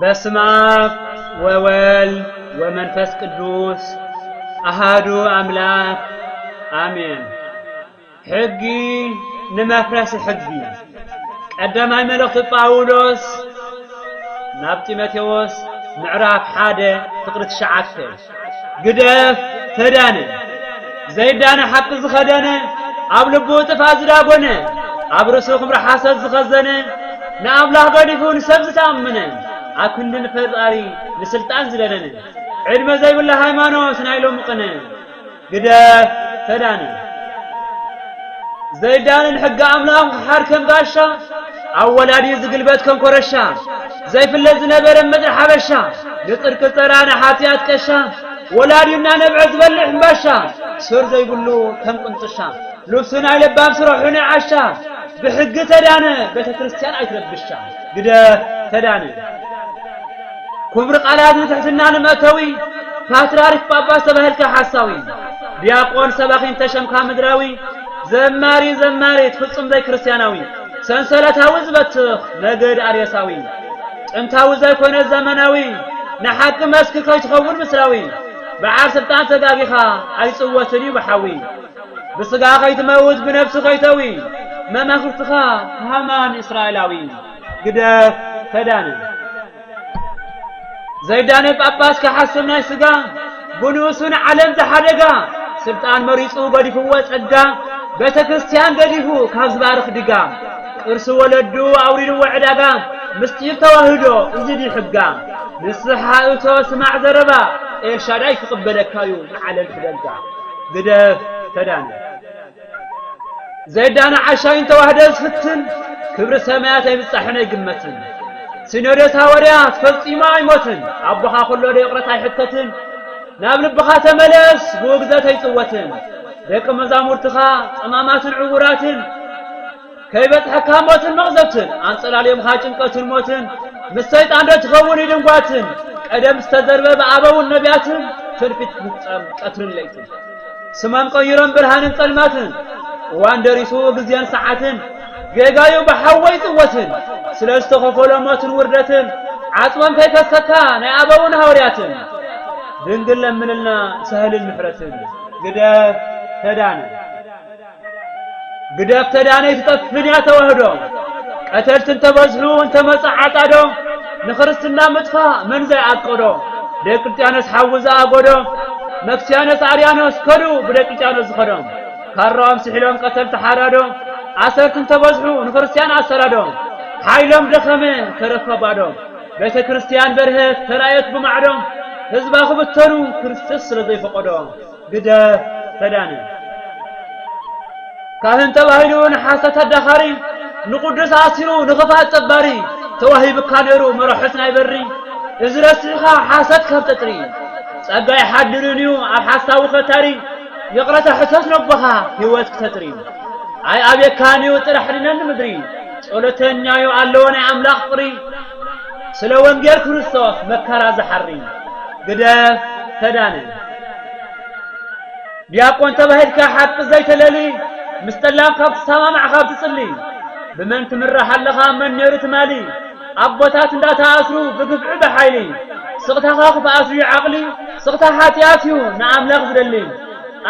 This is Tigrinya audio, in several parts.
በስመ አብ ወወልድ ወመንፈስ ቅዱስ አሐዱ አምላክ አሜን። ሕጊ ንመፍረስ ሕጊ ቀዳማይ መልእኽቲ ጳውሎስ ናብ ጢሞቴዎስ ምዕራፍ 1 ፍቅሪ 9 ግደፍ ተዳነ ዘይዳነ ሓቂ ዝኸደነ ኣብ ልቡ ጥፋት ዝዳጎነ ኣብ ርእሱ ክብሪ ሓሰት ዝኸዘነ ንኣምላኽ ገዲፉ ንሰብ ዝተኣመነ ኣብ ክንዲ ንፈጣሪ ንስልጣን ዝደለነ ዕድመ ዘይብላ ሃይማኖት ናይ ሎሚ ቅነ ግደፍ ተዳነ ዘይዳነ ንሕጊ ኣምላኽ ክሓር ከም ጋሻ ኣብ ወላዲ ዝግልበት ከም ኮረሻ ዘይፍለጥ ዝነበረ ምድሪ ሓበሻ ንፅድቂ ፀራ ንሓትያት ቀሻ ወላዲና ነብዐ ዝበልዕ እምባሻ ሱር ዘይብሉ ከም ቁንጥሻ ልብሱ ናይ ለባም ስረሑ ናይ ዓሻ ብሕጊ ተዳነ ቤተ ክርስቲያን ኣይትረብሻ ግደፍ ተዳነ ክብሪ ቃላት ንትሕትና ንመእተዊ ፓትርያርክ ጳጳስ ተባሂልካ ሓሳዊ ዲያቆን ሰባኺን ተሸምካ ምድራዊ ዘማሪ ዘማሪት ፍጹም ዘይ ክርስቲያናዊ ሰንሰለታዊ ዝበትኽ ነገድ ኣርየሳዊ ጥንታዊ ዘይኮነ ዘመናዊ ንሓቂ መስክር ከይትኸውን ምስላዊ በዓል ስልጣን ተጋጊኻ ኣይፅወትን እዩ ብሓዊ ብስጋ ከይትመውት ብነፍሲ ከይተዊ መማኽርትኻ ሃማን እስራኤላዊ ግደፍ ተዳነ ዘይዳነ ጳጳስ ከሓስብ ናይ ስጋ ብንኡሱን ዓለም ዝሓደጋ ስልጣን መሪፁ ገዲፍዎ ጸጋ ቤተ ክርስቲያን ገዲፉ ካብ ዝባርኽ ድጋ ቅርሲ ወለዱ ኣውሪድዎ ዕዳጋ ምስጢር ተዋህዶ እዚ ዲ ሕጋ ንስሓ እቶ ስማዕ ዘረባ ኤልሻዳይ ክቕበለካዩ ንዓለም ክደጋ ግደፍ ተዳነ ዘይዳነ ዓሻይን ተዋህደ ዝፍትን ክብሪ ሰማያት ኣይብጻሕነ ይግመትን ሲኖዶስ ሐዋርያት ፈጺሞ ኣይሞትን ኣቦኻ ኩሎ ደቕረት ኣይሕተትን ናብ ልብኻ ተመለስ ብውግዘት ኣይፅወትን ደቂ መዛሙርትኻ ጠማማትን ዕውራትን ከይበጽሐካ ሞትን መቕዘብትን ኣንጸላልዮምኻ ጭንቀትን ሞትን ምስ ሰይጣን ዶ ትኸውን ይድንጓትን ቀደም ዝተዘርበ ብኣበውን ነቢያትን ትርፊት ፍጸም ቀትርን ለይትን ስሞም ቀይሮም ብርሃንን ጸልማትን እዋን ደሪሱ ጊዜን ሰዓትን ጌጋዩ ብሓወይ ጽወትን ስለ ዝተኸፈሎ ሞትን ውርደትን ዓጽሞም ከይከሰካ ናይ ኣበውን ሐዋርያትን ድንግል ለምንልና ሰህልን ምሕረትን ግደፍ ተዳነ ግደፍ ተዳነ ይትጠፍንያ ተዋህዶ ቀተልትን ተበዝሑ እንተመጽእ ዓጣዶ ንኽርስትና ምጥፋ መን ዘይዓቀዶ ደቅልጥያኖስ ሓውዛ ኣጎዶ መክስያኖስ ኣርያኖስ ከዱ ብደቅልጥያኖስ ዝኸዶም ካራኦም ስሒሎም ቀተልቲ ሓዳዶ ኣሰርትን ተበዝሑ ንክርስቲያን ኣሰራዶ ሓይሎም ደኸመ ተረፈ ባዶ ቤተ ክርስቲያን በርህት ተራእየት ብማዕዶም ህዝባ ክብተኑ ክርስቶስ ስለ ዘይፈቐዶ ግደፍ ተዳነ ካህን ተባሂሉ ንሓሰት ኣዳኻሪ ንቅዱስ ኣሲሩ ንኽፋት ፀባሪ ተዋሂብካ ነይሩ መራሑት ናይ በሪ እዚ ረሲኻ ሓሰት ካብ ተጥሪ ጸጋይ ሓድልን እዩ ኣብ ሓሳዊ ኸታሪ የቕረተ ሕተት ነቦኻ ህይወት ክተጥሪ ኣይ ኣብየካንዩ ጥራሕ ድነን ምድሪ ጸሎተኛዩ ኣለዎ ናይ ኣምላኽ ፍሪ ስለ ወንጌል ክርስቶስ መከራ ዝሓሪ ግደፍ ተዳነ ዲያቆን ተባሂልካ ሓቂ ዘይተለሊ ምስ ጠላም ካብ ትሰማማዕ ካብ ትጽሊ ብመን ትምራሕ ኣለኻ መን ነይሩ ትማሊ ኣቦታት እንዳተኣስሩ ብግፍዒ ብሓይሊ ስቕታኻ ክተኣስሩ ዓቕሊ ስቕታ ሓጢኣት እዩ ንኣምላኽ ዝደሊ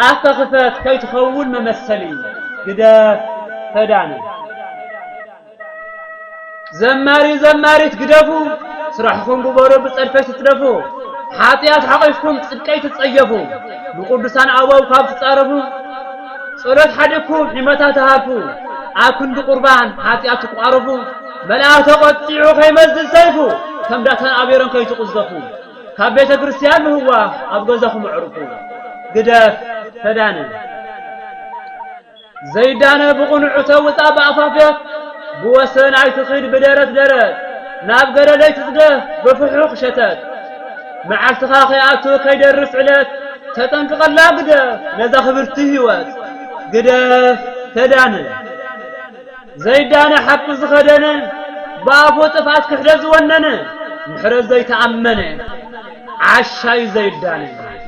ኣፍካ ክፈት ከይትኸውን መመሰሊ ግደፍ ተዳነ ዘማሪ ዘማሪት ግደፉ ስራሕኩም ግበሩ ብጸድፈት ትጥረፉ ሓጢኣት ሓቒፍኩም ጽድቀይ ትጸየፉ ብቅዱሳን ኣበው ካብ ትጻረፉ ጸሎት ሓዲኩም ሒመታት ተሃልፉ ኣብ ክንዲ ቁርባን ሓጢኣት ትቋረፉ መልኣክ ተቆጢዑ ከይመዝል ሰይፉ ከም ዳተኣቢሮም ከይትቁዘፉ ካብ ቤተ ክርስቲያን ምህዋፍ ኣብ ገዛኹም ኣዕርፉ ግደፍ ተዳነ ዘይዳነ ብቕኑዑ ተውፃ ብኣፋፍየት ብወሰን ኣይትኽድ ብደረት ደረት ናብ ገደለይ ትጽገፍ ብፍሑቕ ሸተት መዓልትኻ ከይኣቱ ከይደርስ ዕለት ተጠንቅቐላ ግደፍ ነዛ ክብርቲ ህይወት ግደፍ ተዳነ ዘይዳነ ሓቂ ዝኸደነ ብኣፉ ጥፋት ክሕደት ዝወነነ ምሕረት ዘይተኣመነ ዓሻይ ዘይዳነ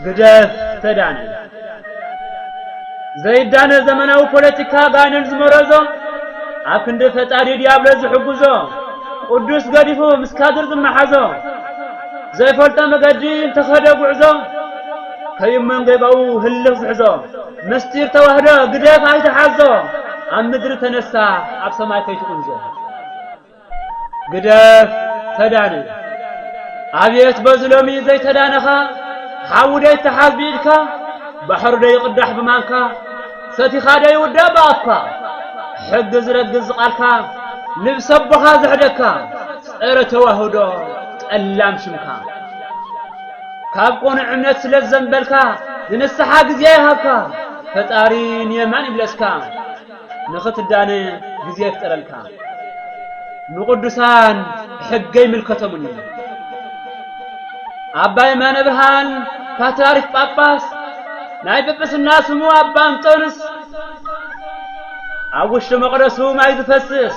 ግደፍ ተዳነ ዘይዳነ ዘመናዊ ፖለቲካ ጋይነን ዝመረዞ ኣብ ክንዲ ፈጣሪ ዲያብሎስ ዝሕግዞ ቅዱስ ገዲፉ ምስካድር ዝመሓዞ زي فلتا مقدين تخدق وعزو كيمن قيباو هلغ زحزو مستير توهدا قداف هاي تحزو عم مدر تنسا عب سماي كيتقنزو قداف تداني عبيت بزلومي زي تدانخا حاودي تحاز بيدكا بحر دي قدح بمانكا ستي خادي ودا باقكا حقز رقز قالكا نبسبخا زحدكا سعر توهدو تقلام شمكا كابقون عمنت سلزن بلكا لنسحا قزيهاكا فتارين يمان إبلسكا نخت الداني قزيه فترلكا نقدسان حقي ملكتمني أباي ما نبرهان كاتاريك باباس ناي ببس الناس مو أبان تونس أوش مقرسو ما يتفسس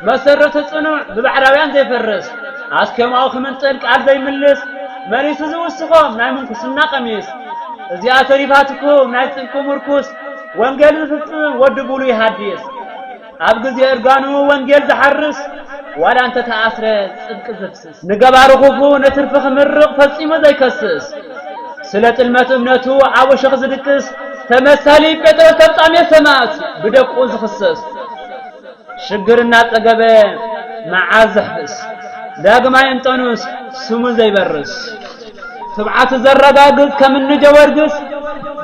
مسرة تصنع ببعراويان زي فرس أسكم أو خمن تلك عرض يملس مريس زو السقوم ناي منكو سنا قميس زيادة تريفاتكم ناي تلكم مركوس وانجل زفتم ودبولو يحديث أبقز يرقانو وانجل زحرس ولا أنت تأثر صدق زفسس نقبار خوفو نترفخ مرق فالسيما زي كسس سلة المتمنتو عاو شخص دكس تمثالي بيتر تبطعم يسمات بدك قوز خصص شقر الناس أقبه معاز زحبس داق ما ينطنوس سمو زي برس تبعات زرقا قلت كمن نجورقس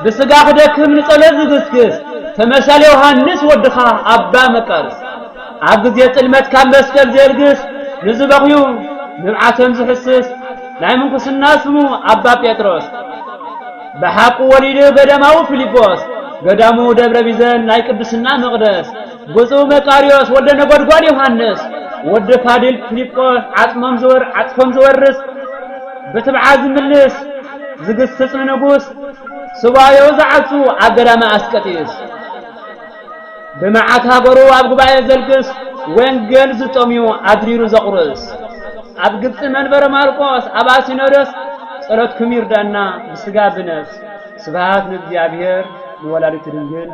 بسقاق دكم نطلز قسكس تمثالي وهانس ودخا أبا مكارس عبد يتلمت كان بسكل زيرقس نزبقيو نبعاتهم زحسس لا منكس الناس مو أبا بيتروس بحاقو وليده قدامو فيليبوس قدامو دبر بيزن لا يقدسنا مقدس بصو مقاريوس ود نغدغاد يوحنس ود فادل فيليبوس عطفم زورس بتبعاز ملس زغسس نغوس سوايو زعصو اغرما اسكتيس بمعات هاغرو ابغباي زلكس ወንጌል ዝጦሚው አድሪሩ ዘቁርስ ኣብ ግብጽ መንበረ ማርቆስ አባሲኖዶስ ጸሎት ክሚርዳና ብስጋ ብነፍስ ስብሐት ለእግዚአብሔር ወላዲቱ ድንግል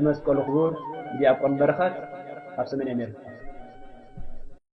መስቀሉ ክቡር ዲያቆን በረኸት ኣብ ሰሜን አሜሪካ